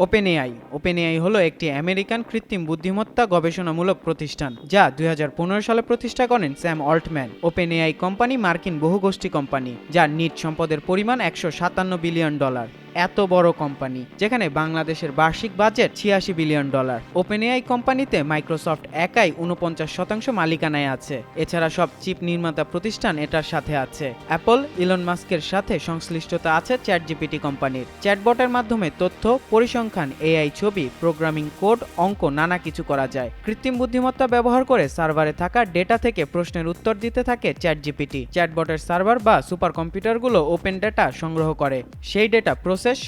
OpenAI হলো একটি American কৃত্রিম বুদ্ধিমত্তা গবেষণামূলক প্রতিষ্ঠান যা 2015 সালে প্রতিষ্ঠা করেন স্যাম অল্টম্যান। ওপেনএআই কোম্পানি মার্কিন বহুগোষ্ঠী কোম্পানি, যার নিট সম্পদের পরিমাণ $157 বিলিয়ন। এত বড় কোম্পানি, যেখানে বাংলাদেশের বার্ষিক বাজেট $86 বিলিয়ন। ওপেনএআই কোম্পানিতে মাইক্রোসফট একাই 49% মালিকানায় আছে। এছাড়া সব চিপ নির্মাতা প্রতিষ্ঠান এটার সাথে আছে। অ্যাপল, ইলন মাস্কের সাথে সংশ্লিষ্টতা আছে চ্যাটজিপিটি কোম্পানির। চ্যাটবটের মাধ্যমে তথ্য, পরিসংখ্যান, এআই, ছবি, প্রোগ্রামিং কোড, অঙ্ক, নানা কিছু করা যায়। কৃত্রিম বুদ্ধিমত্তা ব্যবহার করে সার্ভারে থাকা ডেটা থেকে প্রশ্নের উত্তর দিতে থাকে চ্যাটজিপিটি। চ্যাটবটের সার্ভার বা সুপার কম্পিউটারগুলো ওপেন ডেটা সংগ্রহ করে, সেই ডেটা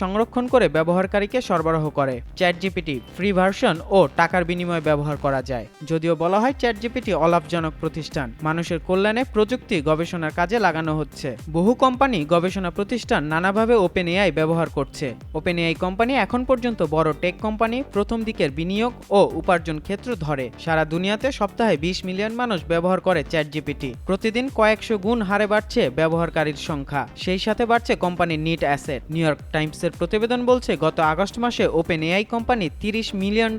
সংরক্ষণ করে ব্যবহারকারীকে সরবরাহ করে। চ্যাটজিপিটি ফ্রি ভার্সন ও টাকার বিনিময়ে ব্যবহার করা যায়। যদিও বলা হয় চ্যাটজিপিটি অলাভজনক প্রতিষ্ঠান, মানুষের কল্যাণে প্রযুক্তি গবেষণার কাজে লাগানো হচ্ছে। বহু কোম্পানি, গবেষণা প্রতিষ্ঠান নানাভাবে ওপেনএআই ব্যবহার করছে। ওপেনএআই কোম্পানি এখন পর্যন্ত বড় টেক কোম্পানি, প্রথম দিকের বিনিয়োগ ও উপার্জন ক্ষেত্র ধরে। সারা দুনিয়াতে সপ্তাহে 20 মিলিয়ন মানুষ ব্যবহার করে চ্যাটজিপিটি। প্রতিদিন কয়েকশো গুণ হারে বাড়ছে ব্যবহারকারীর সংখ্যা, সেই সাথে বাড়ছে কোম্পানির নিট অ্যাসেট। নিউ ইয়র্ক টাইমসের প্রতিবেদন বলছে গত আগস্ট মাসে ওপেনএআই কোম্পানি $30 মিলিয়ন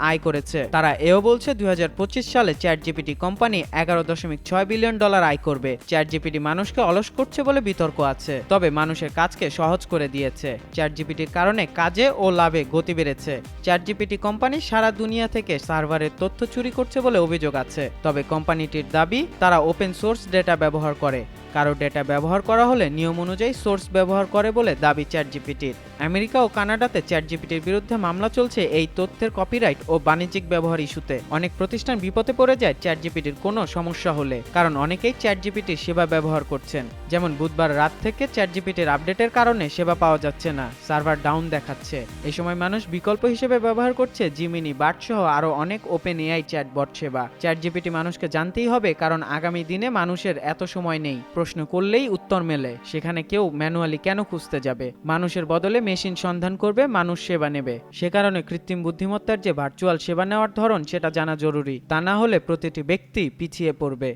আয় করেছে। তারা এও বলছে 2025 সালে চ্যাটজিপিটি কোম্পানি $11.6 বিলিয়ন আয় করবে। চ্যাটজিপিটি মানুষকে অলস করছে বলে বিতর্ক আছে, তবে মানুষের কাজকে সহজ করে দিয়েছে। চ্যাটজিপিটির কারণে কাজে ও লাভে গতি বেড়েছে। চ্যাটজিপিটি কোম্পানি সারা দুনিয়া থেকে সার্ভারের তথ্য চুরি করছে বলে অভিযোগ আছে, তবে কোম্পানিটির দাবি তারা ওপেন সোর্স ডেটা ব্যবহার করে। কারো ডেটা ব্যবহার করা হলে নিয়ম অনুযায়ী সোর্স ব্যবহার করে বলে দাবি চ্যাটজিপিটির। আমেরিকা ও কানাডাতে চ্যাটজিপিটির বিরুদ্ধে মামলা চলছে এই তথ্যের কপিরাইট ও বাণিজ্যিক ব্যবহার ইস্যুতে। অনেক প্রতিষ্ঠান বিপদে পড়ে যায় চ্যাটজিপিটির কোনো সমস্যা হলে, কারণ অনেকেই চ্যাটজিপিটির সেবা ব্যবহার করছেন। যেমন বুধবার রাত থেকে চ্যাটজিপিটির আপডেটের কারণে সেবা পাওয়া যাচ্ছে না, সার্ভার ডাউন দেখাচ্ছে। এই সময় মানুষ বিকল্প হিসেবে ব্যবহার করছে জিমিনি, বার্ড সহ আরও অনেক ওপেনএআই চ্যাটবট সেবা। চ্যাটজিপিটি মানুষকে জানতেই হবে, কারণ আগামী দিনে মানুষের এত সময় নেই। প্রশ্ন করলেই উত্তর মেলে, সেখানে কেউ ম্যানুয়ালি কেন খুঁজতে যাবে? মানুষের বদলে মেশিন সন্ধান করবে, মানুষ সেবা নেবে। সে কারণে কৃত্রিম বুদ্ধিমত্তার যে ভার্চুয়াল সেবা নেওয়ার ধরন, সেটা জানা জরুরি। তা না হলে প্রতিটি ব্যক্তি পিছিয়ে পড়বে।